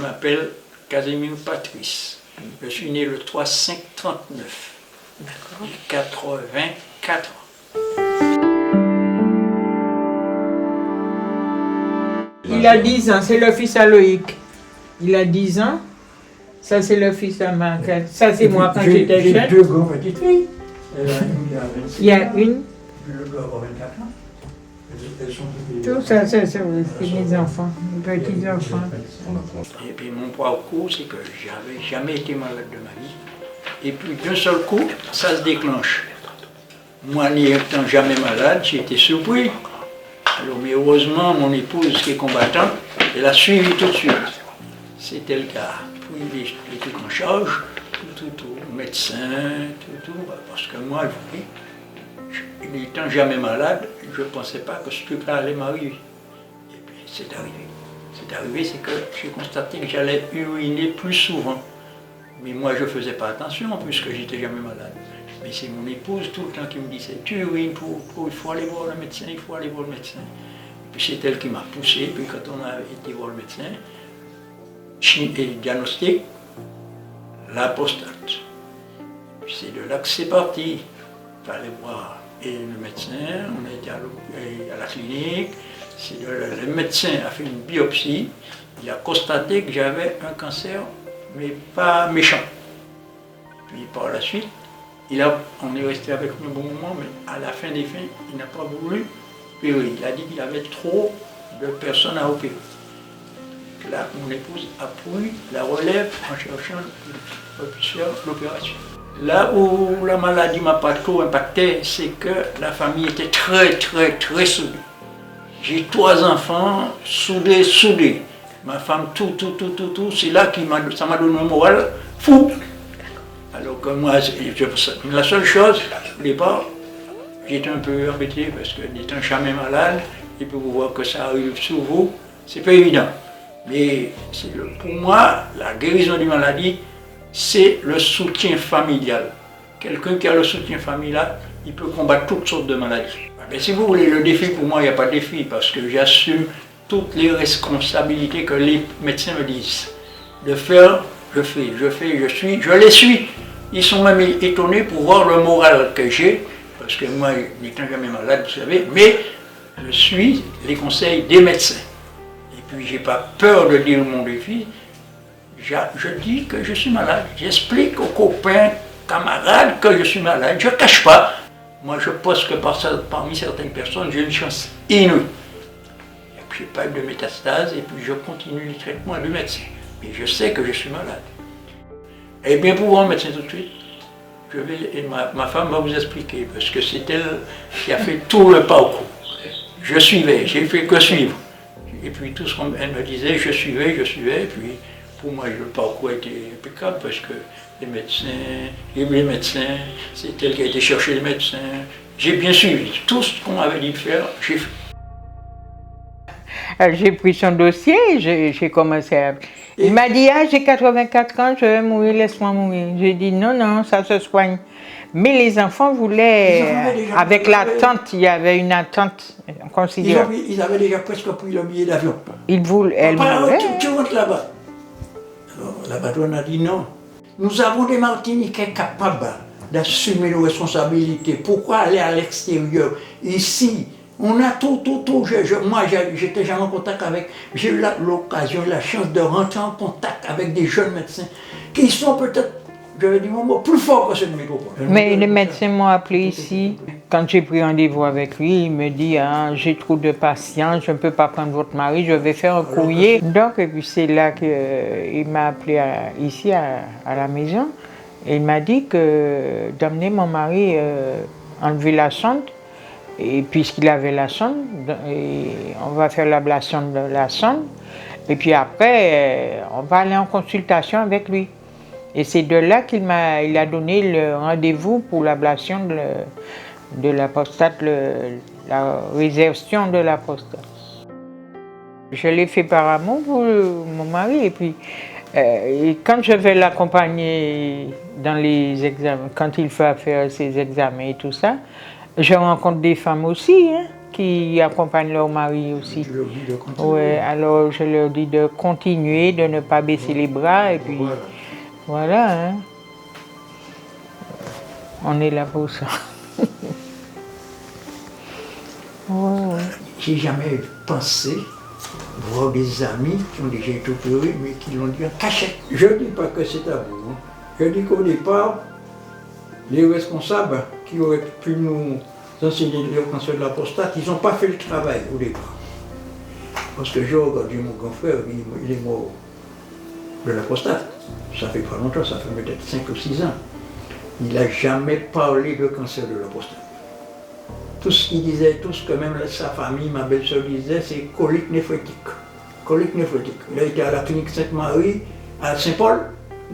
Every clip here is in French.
m'appelle Casimir Patrice. Je suis né le 3/5/39. J'ai 84 ans. Il a 10 ans, c'est le fils à Loïc. Il a 10 ans. Ça, c'est le fils à Marquette. Ça, c'est moi quand j'étais jeune. J'ai 2 grands petites filles. Il y a une. Je dois avoir 24 ans. Elles sont toutes Tout ça, c'est mes enfants, mes petits-enfants. Et puis mon parcours, c'est que j'avais jamais été malade de ma vie. Et puis d'un seul coup, ça se déclenche. Moi, n'étant jamais malade, j'ai été surpris. Alors, mais heureusement, mon épouse qui est combattante, elle a suivi tout de suite. C'est elle qui a pris les trucs en charge, tout, médecin, tout, parce que moi, n'étant jamais malade, je ne pensais pas que ce truc-là allait m'arriver. Et puis c'est arrivé. C'est arrivé, c'est que j'ai constaté que j'allais uriner plus souvent. Mais moi, je ne faisais pas attention puisque j'étais jamais malade. Mais c'est mon épouse tout le temps qui me disait « Tu urines, il faut aller voir le médecin, il faut aller voir le médecin. » Et puis c'est elle qui m'a poussé. Puis quand on a été voir le médecin, et diagnostic, la prostate. Puis c'est de là que c'est parti. Il fallait voir et le médecin, on a été à la clinique. Le médecin a fait une biopsie. Il a constaté que j'avais un cancer, mais pas méchant. Puis par la suite, on est resté avec lui un bon moment, mais à la fin des fins, il n'a pas voulu opérer. Il a dit qu'il avait trop de personnes à opérer. Là, mon épouse a pris la relève en cherchant l'opération. Là où la maladie m'a pas trop impacté, c'est que la famille était très soudée. J'ai 3 enfants soudés. Ma femme, tout. C'est là que ça m'a donné un moral fou. Alors que moi, la seule chose, au départ, j'étais un peu embêté parce que n'étant jamais malade, et puis vous voir que ça arrive sur vous, c'est pas évident. Mais pour moi, la guérison d'une maladie, c'est le soutien familial. Quelqu'un qui a le soutien familial, il peut combattre toutes sortes de maladies. Mais si vous voulez, le défi, pour moi, il n'y a pas de défi, parce que j'assume toutes les responsabilités que les médecins me disent. De faire, je fais, je les suis. Ils sont même étonnés pour voir le moral que j'ai, parce que moi, n'étant jamais malade, vous savez, mais je suis les conseils des médecins. Et puis, j'ai pas peur de dire mon défi. Je dis que je suis malade. J'explique aux copains, camarades que je suis malade. Je ne cache pas. Moi, je pense que parmi certaines personnes, j'ai une chance inouïe. Et puis, je n'ai pas eu de métastase, et puis je continue le traitement du médecin. Mais je sais que je suis malade. Eh bien, pour voir le médecin tout de suite, ma femme va vous expliquer, parce que c'est elle qui a fait tout le parcours. Je suivais, j'ai fait que suivre. Et puis tout ce qu'elle me disait, je suivais, et puis pour moi le parcours était impeccable, parce que les médecins, c'est elle qui a été chercher les médecins. J'ai bien suivi, tout ce qu'on m'avait dit de faire, j'ai fait. J'ai pris son dossier, j'ai commencé à... Il m'a dit, j'ai 84 ans, je vais mourir, laisse-moi mourir. J'ai dit, non, ça se soigne. Mais les enfants voulaient, avec l'attente, il y avait une attente considérable. Ils avaient déjà presque pris le billet d'avion. Elle voulait. Tu rentres là-bas. Alors, la patronne a dit non. Nous avons des Martiniquais capables d'assumer nos responsabilités. Pourquoi aller à l'extérieur? Ici, on a tout. Moi, j'étais jamais en contact avec... J'ai eu l'occasion, la chance de rentrer en contact avec des jeunes médecins qui sont peut-être, je vais dire mon mot, plus forts que ceux de métropole. Mais les médecins m'ont appelé ici. Quand j'ai pris rendez-vous avec lui, il me dit j'ai trop de patients, je ne peux pas prendre votre mari, je vais faire un courrier. Donc, et puis c'est là qu'il m'a appelé ici à la maison. Et il m'a dit d'amener mon mari enlever la sonde. Et puisqu'il avait la sonde, on va faire l'ablation de la sonde. Et puis après, on va aller en consultation avec lui. Et c'est de là qu'il a donné le rendez-vous pour l'ablation de la prostate, la résertion de la prostate. Je l'ai fait par amour pour mon mari. Et puis, quand je vais l'accompagner dans les examens, quand il fait faire ses examens et tout ça, je rencontre des femmes aussi, qui accompagnent leur mari aussi. Tu leur dis de continuer. Ouais, alors je leur dis de continuer, de ne pas baisser les bras et puis voilà. Hein. On est là pour ça. Ouais. J'ai jamais pensé voir des amis qui ont déjà été opérés, mais qui l'ont dit en cachette. Je ne dis pas que c'est à vous. Hein. Je dis qu'au départ, les responsables qui auraient pu nous enseigner le cancer de la prostate, ils n'ont pas fait le travail au départ. Parce que j'ai regardé mon grand frère, il est mort de la prostate. Ça fait pas longtemps, ça fait peut-être 5 ou 6 ans. Il n'a jamais parlé de cancer de la prostate. Tout ce qu'il disait, tout ce que même sa famille, ma belle-sœur disait, c'est colique néphrétique. Colique néphrétique. Il a été à la clinique Sainte-Marie, à Saint-Paul.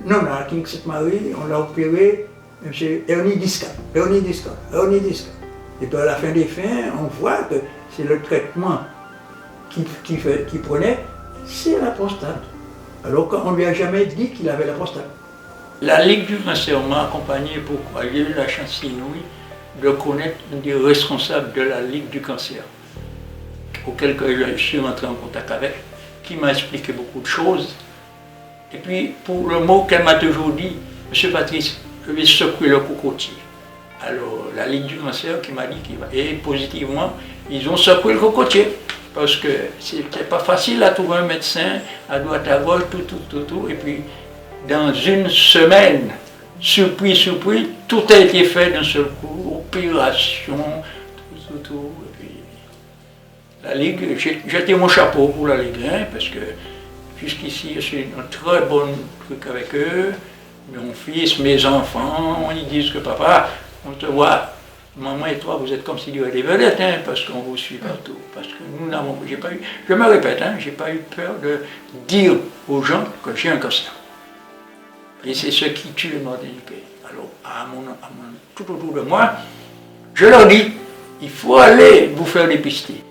Non, à la clinique Sainte-Marie, on l'a opéré, c'est hernie discale. Hernie discale. Hernie discale. Et puis à la fin des fins, on voit que c'est le traitement qu'il prenait, c'est la prostate. Alors qu'on ne lui a jamais dit qu'il avait la prostate. La Ligue du cancer m'a accompagné. Pourquoi? J'ai eu la chance inouïe de connaître un des responsables de la Ligue du cancer, auquel je suis rentré en contact avec, qui m'a expliqué beaucoup de choses. Et puis, pour le mot qu'elle m'a toujours dit, Monsieur Patrice, je vais secouer le cocotier. Alors, la Ligue du cancer qui m'a dit qu'il va. Et positivement, ils ont secoué le cocotier. Parce que c'était pas facile à trouver un médecin à droite à gauche, tout. Et puis, dans une semaine, surpris, tout a été fait d'un seul coup, opération, tout. Et puis, la Ligue, j'ai mon chapeau pour la Ligue, hein, parce que jusqu'ici, j'ai un très bon truc avec eux. Mon fils, mes enfants, ils disent que papa, on te voit, maman et toi, vous êtes comme si vous étiez des vedettes, hein, parce qu'on vous suit partout. Parce que nous n'avons, j'ai pas eu, je me répète, hein, j'ai pas eu peur de dire aux gens que j'ai un cancer. Et c'est ce qui tue le mortalité. Alors, tout autour de moi, je leur dis, il faut aller vous faire dépister.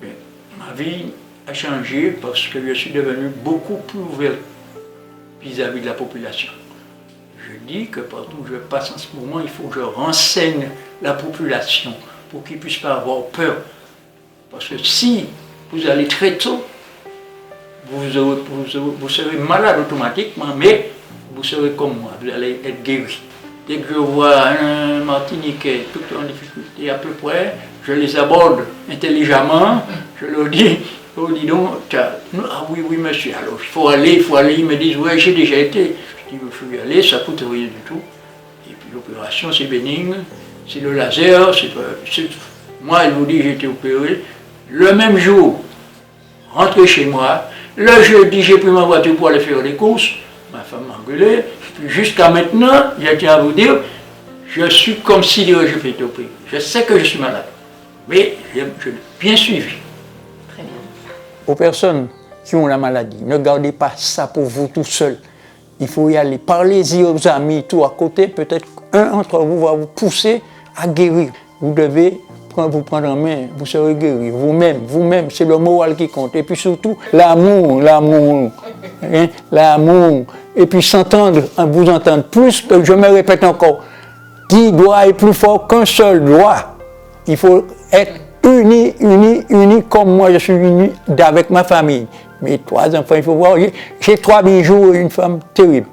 Bien, ma vie a changé parce que je suis devenu beaucoup plus ouvert vis-à-vis de la population. Je dis que partout où je passe en ce moment, il faut que je renseigne la population pour qu'ils ne puissent pas avoir peur. Parce que si vous allez très tôt, vous serez malade automatiquement, mais vous serez comme moi, vous allez être guéri. Dès que je vois un Martiniquais tout en difficulté à peu près, je les aborde intelligemment, je leur dis donc, ah oui monsieur, alors il faut aller, ils me disent, ouais j'ai déjà été. Je dis, il faut y aller, ça ne coûte rien du tout. Et puis l'opération c'est bénigne, c'est le laser, moi elle vous dit j'ai été opéré, le même jour, rentré chez moi, le jeudi j'ai pris ma voiture pour aller faire les courses, ma femme m'a engueulé, puis jusqu'à maintenant, je tiens à vous dire, je suis comme si j'avais été opéré. Je sais que je suis malade, mais j'ai bien suivi. Très bien. Aux personnes qui ont la maladie, ne gardez pas ça pour vous tout seul. Il faut y aller. Parlez-y aux amis, tout à côté. Peut-être qu'un d'entre vous va vous pousser à guérir. Vous devez vous prendre en main, vous serez guéri. Vous-même, c'est le moral qui compte. Et puis surtout, l'amour. Hein, l'amour. Et puis s'entendre, vous entendre plus, je me répète encore, 10 doigts est plus fort qu'un seul doigt. Il faut être unis comme moi je suis uni avec ma famille. Mes 3 enfants, il faut voir, j'ai 3 bijoux et une femme terrible.